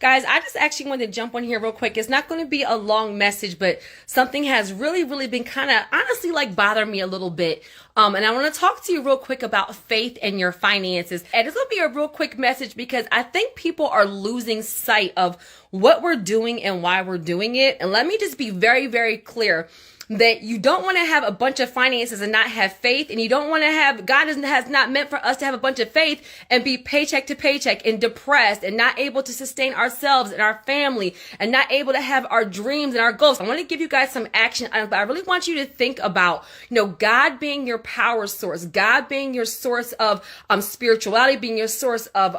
Guys, I just actually wanted to jump on here real quick. It's not going to be a long message, but something has really been kind of honestly like bothering me a little bit. And I want to talk to you real quick about faith and your finances. And it's going to be a real quick message because I think people are losing sight of what we're doing and why we're doing it. And let me just be very clear that you don't want to have a bunch of finances and not have faith, and you don't want to have, God has not meant for us to have a bunch of faith and be paycheck to paycheck and depressed and not able to sustain ourselves and our family and not able to have our dreams and our goals. I want to give you guys some action items, but I really want you to think about, God being your power source, God being your source of spirituality, being your source of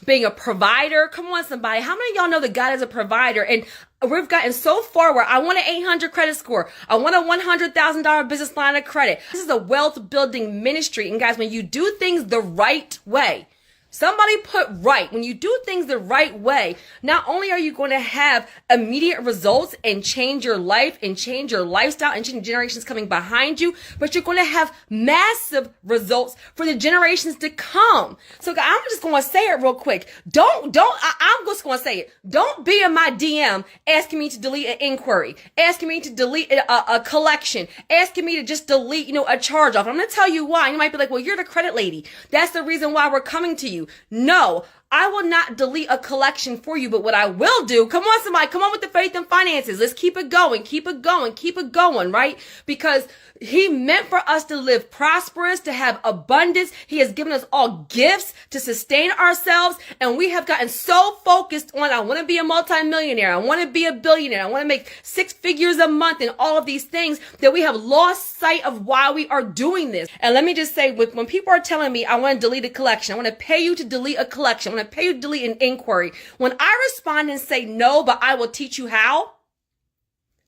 being a provider. Come on, somebody. How many of y'all know that God is a provider? And we've gotten so far where I want an 800 credit score. I want a $100,000 business line of credit. This is a wealth building ministry. And guys, when you do things the right way, somebody put right. When you do things the right way, not only are you going to have immediate results and change your life and change your lifestyle and change generations coming behind you, but you're going to have massive results for the generations to come. So I'm just going to say it real quick. I'm just going to say it. Don't be in my DM asking me to delete an inquiry, asking me to delete a collection, asking me to just delete, a charge off. I'm going to tell you why. You might be like, well, you're the credit lady. That's the reason why we're coming to you. No, I will not delete a collection for you, but what I will do, come on somebody, come on with the faith and finances. Let's keep it going, right? Because he meant for us to live prosperous, to have abundance. He has given us all gifts to sustain ourselves. And we have gotten so focused on, I want to be a multimillionaire. I want to be a billionaire. I want to make 6 figures a month and all of these things that we have lost sight of why we are doing this. And let me just say, when people are telling me, I want to delete a collection, I want to pay you to delete a collection, I want to pay you to delete an inquiry. When I respond and say, no, but I will teach you how.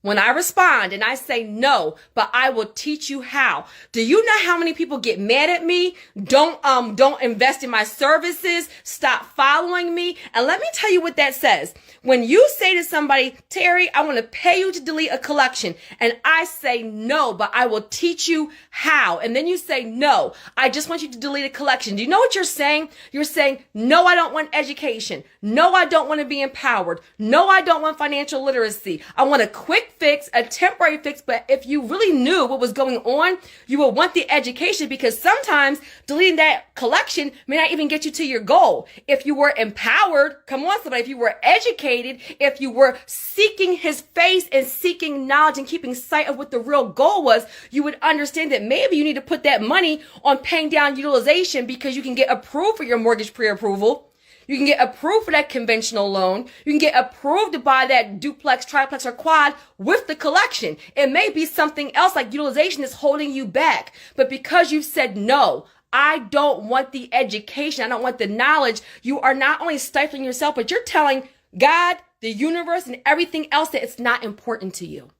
When I respond and I say no, but I will teach you how. Do you know how many people get mad at me? Don't invest in my services. Stop following me. And let me tell you what that says. When you say to somebody, Terry, I want to pay you to delete a collection, and I say no, but I will teach you how. And then you say, no, I just want you to delete a collection. Do you know what you're saying? You're saying, no, I don't want education. No, I don't want to be empowered. No, I don't want financial literacy. I want a quick fix, a temporary fix. But if you really knew what was going on, you will want the education, because sometimes deleting that collection may not even get you to your goal. If you were empowered, come on somebody, if you were educated, if you were seeking his face and seeking knowledge and keeping sight of what the real goal was, you would understand that maybe you need to put that money on paying down utilization, because you can get approved for your mortgage pre-approval. You can get approved for that conventional loan. You can get approved to buy that duplex, triplex, or quad with the collection. It may be something else like utilization is holding you back. But because you've said no, I don't want the education, I don't want the knowledge, you are not only stifling yourself, but you're telling God, the universe, and everything else that it's not important to you.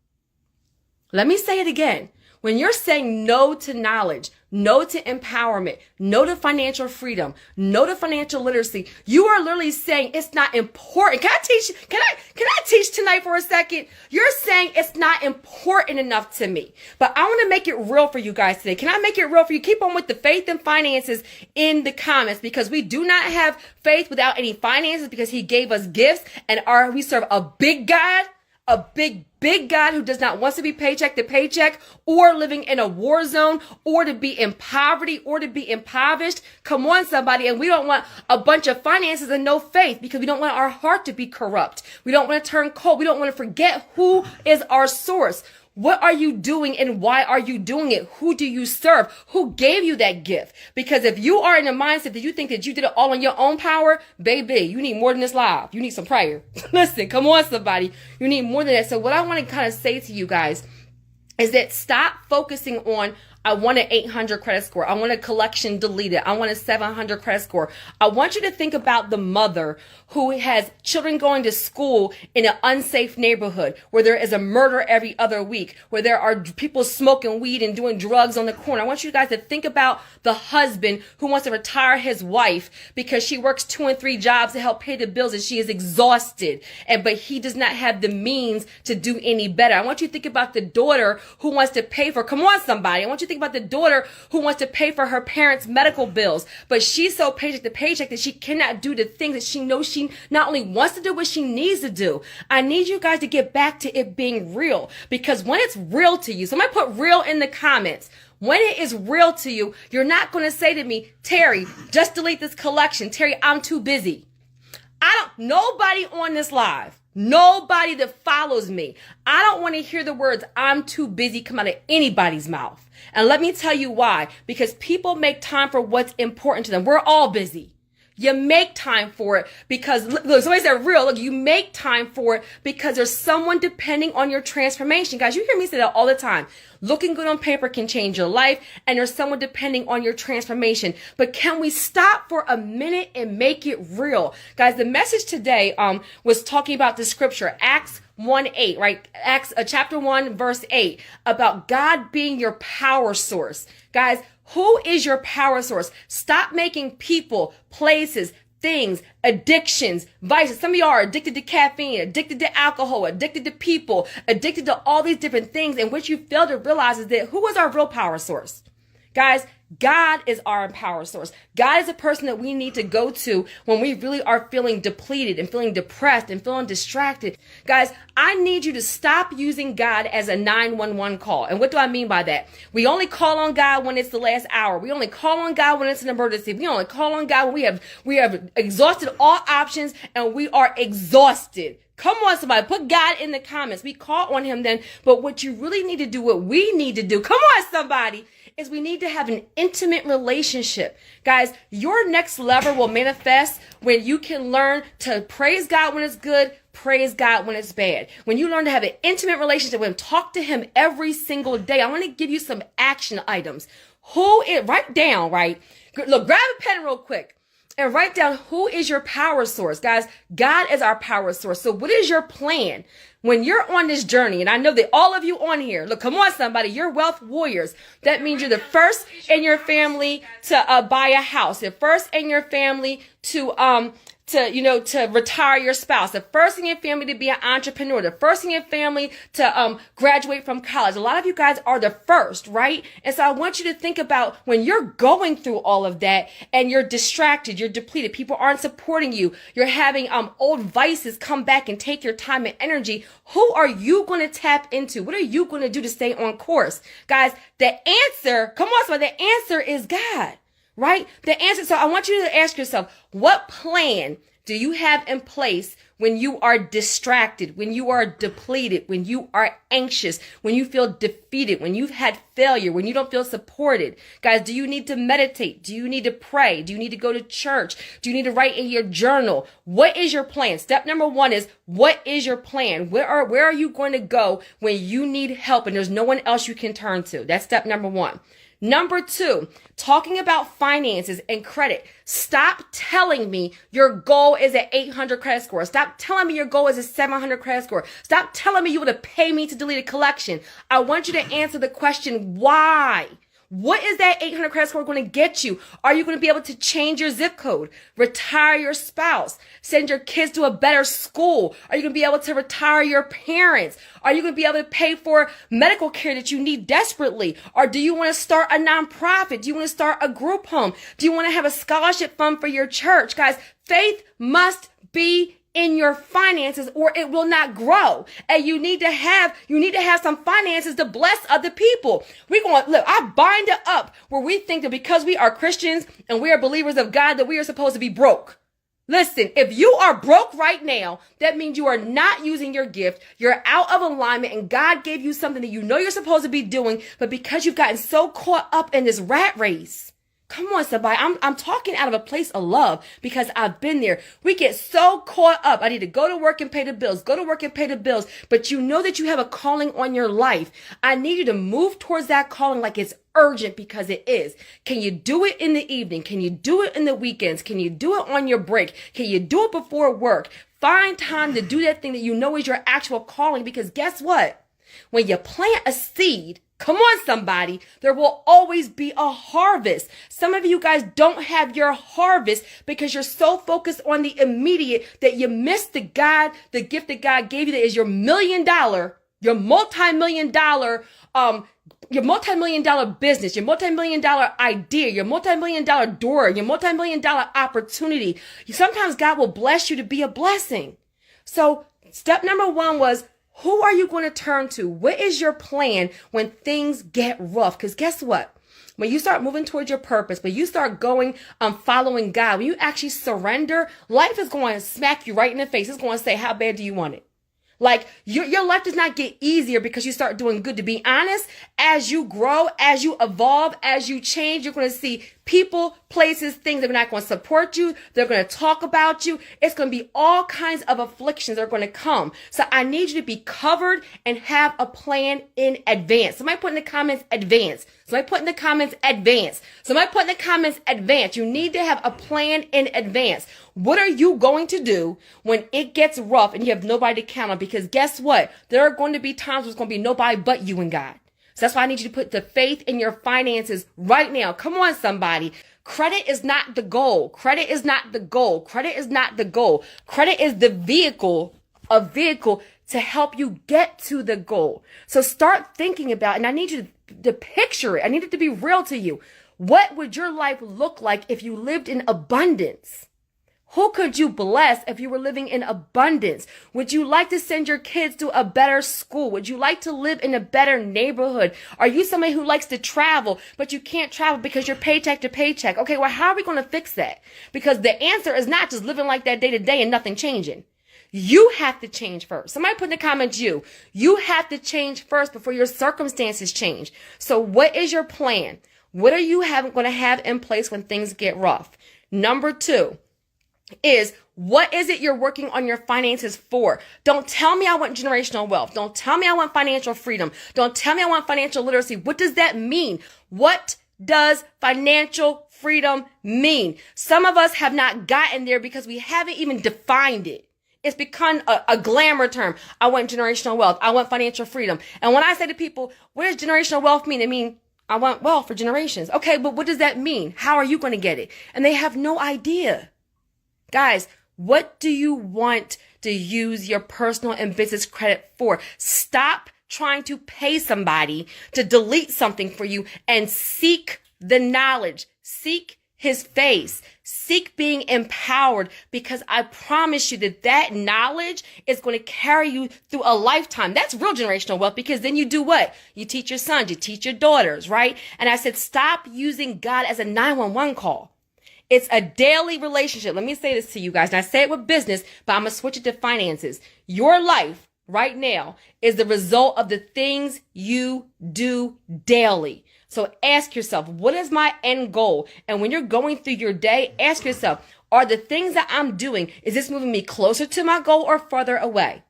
Let me say it again. When you're saying no to knowledge, no to empowerment, no to financial freedom, no to financial literacy, you are literally saying it's not important. Can I teach tonight for a second? You're saying it's not important enough to me. But I want to make it real for you guys today. Can I make it real for you? Keep on with the faith and finances in the comments, because we do not have faith without any finances, because he gave us gifts, and we serve a big God, a big God who does not want to be paycheck to paycheck, or living in a war zone, or to be in poverty, or to be impoverished. Come on, somebody. And we don't want a bunch of finances and no faith, because we don't want our heart to be corrupt. We don't want to turn cold. We don't want to forget who is our source. What are you doing and why are you doing it? Who do you serve? Who gave you that gift? Because if you are in a mindset that you think that you did it all on your own power, baby, you need more than this live. You need some prayer. Listen, come on, somebody. You need more than that. So what I want to kind of say to you guys is that stop focusing on, I want an 800 credit score. I want a collection deleted. I want a 700 credit score. I want you to think about the mother who has children going to school in an unsafe neighborhood where there is a murder every other week, where there are people smoking weed and doing drugs on the corner. I want you guys to think about the husband who wants to retire his wife because she works 2 and 3 jobs to help pay the bills and she is exhausted, but he does not have the means to do any better. I want you to think about the daughter who wants to pay for, come on somebody, I want you to think about the daughter who wants to pay for her parents' medical bills, but she's so paycheck to paycheck that she cannot do the things that she knows she not only wants to do, but she needs to do. I need you guys to get back to it being real, because when it's real to you, somebody put real in the comments. When it is real to you, you're not going to say to me, Terry, just delete this collection. Terry, I'm too busy. Nobody on this live, nobody that follows me, I don't want to hear the words I'm too busy come out of anybody's mouth. And let me tell you why. Because people make time for what's important to them. We're all busy. You make time for it because, look, somebody said real. Look, you make time for it because there's someone depending on your transformation. Guys, you hear me say that all the time. Looking good on paper can change your life, and there's someone depending on your transformation. But can we stop for a minute and make it real? Guys, the message today was talking about the scripture, Acts 1:8, right? Acts chapter 1, verse 8, about God being your power source. Guys, who is your power source? Stop making people, places, things, addictions, vices. Some of y'all are addicted to caffeine, addicted to alcohol, addicted to people, addicted to all these different things. And what you fail to realize is that who is our real power source? Guys, God is our power source. God is a person that we need to go to when we really are feeling depleted and feeling depressed and feeling distracted. Guys, I need you to stop using God as a 911 call. And what do I mean by that? We only call on God when it's the last hour. We only call on God when it's an emergency. We only call on God when we have exhausted all options and we are exhausted. Come on, somebody, put God in the comments. We call on him then, but what you really need to do, what we need to do, come on, somebody, is we need to have an intimate relationship. Guys, your next level will manifest when you can learn to praise God when it's good, praise God when it's bad. When you learn to have an intimate relationship with him, talk to him every single day. I want to give you some action items. Write down, right? Look, grab a pen real quick. And write down who is your power source. Guys, God is our power source. So what is your plan when you're on this journey? And I know that all of you on here, look, come on, somebody, you're wealth warriors. That means you're the first in your family to buy a house. The first in your family to retire your spouse, the first in your family to be an entrepreneur, the first in your family to graduate from college. A lot of you guys are the first, right? And so I want you to think about when you're going through all of that and you're distracted, you're depleted, people aren't supporting you, you're having old vices come back and take your time and energy. Who are you going to tap into? What are you going to do to stay on course? Guys, the answer, come on, somebody, the answer is God. Right? The answer. So I want you to ask yourself, what plan do you have in place when you are distracted, when you are depleted, when you are anxious, when you feel defeated, when you've had failure, when you don't feel supported? Guys, do you need to meditate? Do you need to pray? Do you need to go to church? Do you need to write in your journal? What is your plan? Step number one is, what is your plan? Where are you going to go when you need help and there's no one else you can turn to? That's step number one. Number two, talking about finances and credit. Stop telling me your goal is an 800 credit score. Stop telling me your goal is a 700 credit score. Stop telling me you want to pay me to delete a collection. I want you to answer the question, why? What is that 800 credit score going to get you? Are you going to be able to change your zip code, retire your spouse, send your kids to a better school? Are you going to be able to retire your parents? Are you going to be able to pay for medical care that you need desperately? Or do you want to start a nonprofit? Do you want to start a group home? Do you want to have a scholarship fund for your church? Guys, faith must be in your finances or it will not grow. And you need to have some finances to bless other people. I bind it up where we think that because we are Christians and we are believers of God that we are supposed to be broke. Listen, if you are broke right now, that means you are not using your gift. You're out of alignment and God gave you something that you know you're supposed to be doing, but because you've gotten so caught up in this rat race. Come on, somebody. I'm talking out of a place of love because I've been there. We get so caught up. I need to go to work and pay the bills, But you know that you have a calling on your life. I need you to move towards that calling like it's urgent because it is. Can you do it in the evening? Can you do it in the weekends? Can you do it on your break? Can you do it before work? Find time to do that thing that you know is your actual calling because guess what? When you plant a seed, come on, somebody, there will always be a harvest. Some of you guys don't have your harvest because you're so focused on the immediate that you miss the gift that God gave you that is your $1 million, your multi-million dollar your multi-million dollar business, your multi-million dollar idea, your multi-million dollar door, your multi-million dollar opportunity. Sometimes God will bless you to be a blessing. So step number one was, who are you going to turn to? What is your plan when things get rough? Because guess what? When you start moving towards your purpose, when you start going, following God, when you actually surrender, life is going to smack you right in the face. It's going to say, how bad do you want it? Like your life does not get easier because you start doing good. To be honest, as you grow, as you evolve, as you change, you're going to see people, places, things that are not going to support you. They're going to talk about you. It's going to be all kinds of afflictions that are going to come. So I need you to be covered and have a plan in advance. Somebody put in the comments, advance. Somebody put in the comments, advance. Somebody put in the comments, advance. You need to have a plan in advance. What are you going to do when it gets rough and you have nobody to count on? Because guess what? There are going to be times where it's going to be nobody but you and God. So that's why I need you to put the faith in your finances right now. Come on, somebody. Credit is not the goal. Credit is not the goal. Credit is not the goal. Credit is the vehicle, a vehicle to help you get to the goal. So start thinking about, and I need you to picture it. I need it to be real to you. What would your life look like if you lived in abundance? Who could you bless if you were living in abundance? Would you like to send your kids to a better school? Would you like to live in a better neighborhood? Are you somebody who likes to travel, but you can't travel because you're paycheck to paycheck? Okay, well, how are we going to fix that? Because the answer is not just living like that day to day and nothing changing. You have to change first. Somebody put in the comments, you have to change first before your circumstances change. So what is your plan? What are you going to have in place when things get rough? Number 2 is, what is it you're working on your finances for? Don't tell me I want generational wealth. Don't tell me I want financial freedom. Don't tell me I want financial literacy. What does that mean? What does financial freedom mean? Some of us have not gotten there because we haven't even defined it. It's become a glamour term. I want generational wealth. I want financial freedom. And when I say to people, what does generational wealth mean? They mean, I want wealth for generations. Okay, but what does that mean? How are you going to get it? And they have no idea. Guys, what do you want to use your personal and business credit for? Stop trying to pay somebody to delete something for you and seek the knowledge. Seek his face. Seek being empowered, because I promise you that knowledge is going to carry you through a lifetime. That's real generational wealth, because then you do what? You teach your sons, you teach your daughters, right? And I said, stop using God as a 911 call. It's a daily relationship. Let me say this to you guys. And I say it with business, but I'm going to switch it to finances. Your life right now is the result of the things you do daily. So ask yourself, what is my end goal? And when you're going through your day, ask yourself, are the things that I'm doing, is this moving me closer to my goal or further away?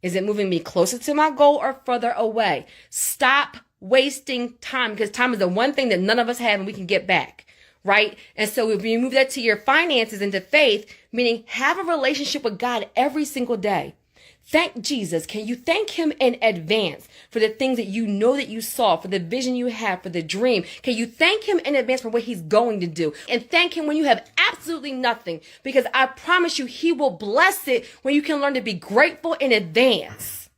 Is it moving me closer to my goal or further away? Stop wasting time, because time is the one thing that none of us have and we can get back. Right? And so if you move that to your finances and to faith, meaning have a relationship with God every single day. Thank Jesus. Can you thank him in advance for the things that you know that you saw, for the vision you have, for the dream? Can you thank him in advance for what he's going to do? And thank him when you have absolutely nothing, because I promise you, he will bless it when you can learn to be grateful in advance.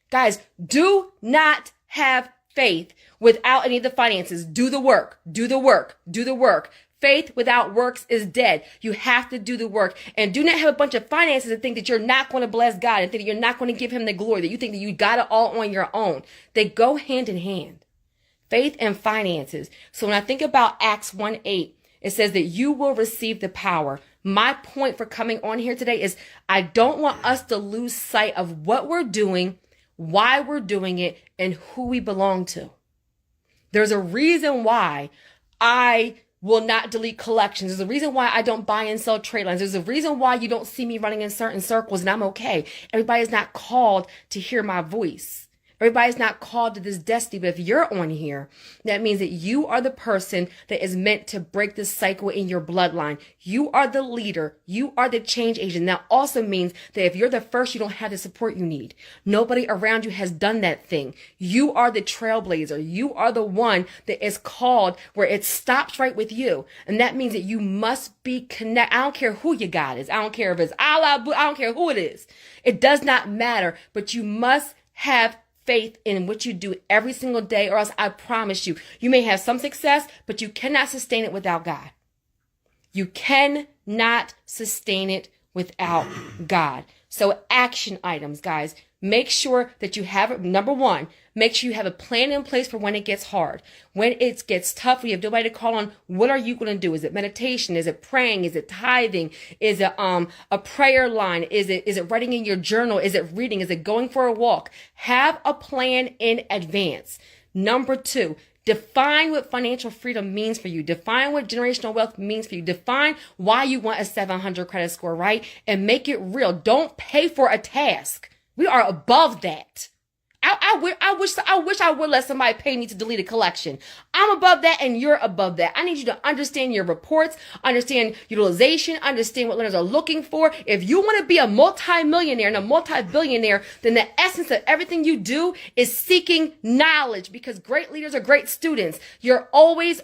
Guys, do not have faith without any of the finances. Do the work, do the work, do the work. Faith without works is dead. You have to do the work, and do not have a bunch of finances and think that you're not going to bless God and think that you're not going to give him the glory, that you think that you got it all on your own. They go hand in hand. Faith and finances. So when I think about Acts 1:8, it says that you will receive the power. My point for coming on here today is I don't want us to lose sight of what we're doing, why we're doing it, and who we belong to. There's a reason why I will not delete collections. There's a reason why I don't buy and sell trade lines. There's a reason why you don't see me running in certain circles, and I'm okay. Everybody is not called to hear my voice. Everybody's not called to this destiny, but if you're on here, that means that you are the person that is meant to break this cycle in your bloodline. You are the leader. You are the change agent. That also means that if you're the first, you don't have the support you need. Nobody around you has done that thing. You are the trailblazer. You are the one that is called where it stops right with you. And that means that you must be connected. I don't care who your God is. I don't care if it's Allah. I don't care who it is. It does not matter, but you must have faith in what you do every single day, or else I promise you, you may have some success, but you cannot sustain it without God. You cannot sustain it without God. So action items, guys. Make sure that you have, number one, make sure you have a plan in place for when it gets hard. When it gets tough, we have nobody to call on. What are you going to do? Is it meditation? Is it praying? Is it tithing? Is it a prayer line? Is it writing in your journal? Is it reading? Is it going for a walk? Have a plan in advance. Number two, define what financial freedom means for you. Define what generational wealth means for you. Define why you want a 700 credit score, right? And make it real. Don't pay for a task. We are above that. I wish I would let somebody pay me to delete a collection. I'm above that and you're above that. I need you to understand your reports, understand utilization, understand what lenders are looking for. If you want to be a multi-millionaire and a multi-billionaire, then the essence of everything you do is seeking knowledge, because great leaders are great students. You're always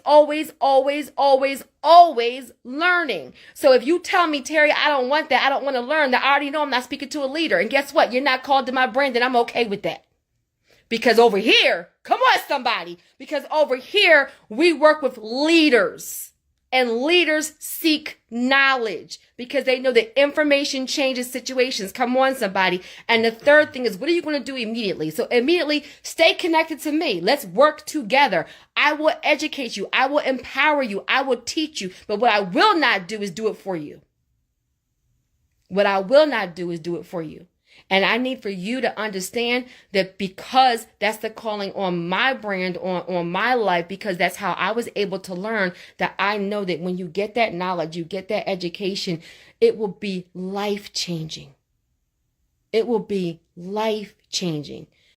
learning. So if you tell me, Terry, I don't want that, I don't want to learn, that I already know I'm not speaking to a leader. And guess what? You're not called to my brand, and I'm okay with that. Because over here, come on somebody, because over here we work with leaders, and leaders seek knowledge because they know that information changes situations. Come on somebody. And the third thing is, what are you going to do immediately? So immediately stay connected to me. Let's work together. I will educate you. I will empower you. I will teach you. But what I will not do is do it for you. What I will not do is do it for you. And I need for you to understand that, because that's the calling on my brand, on my life, because that's how I was able to learn, that I know that when you get that knowledge, you get that education, it will be life-changing. It will be life-changing.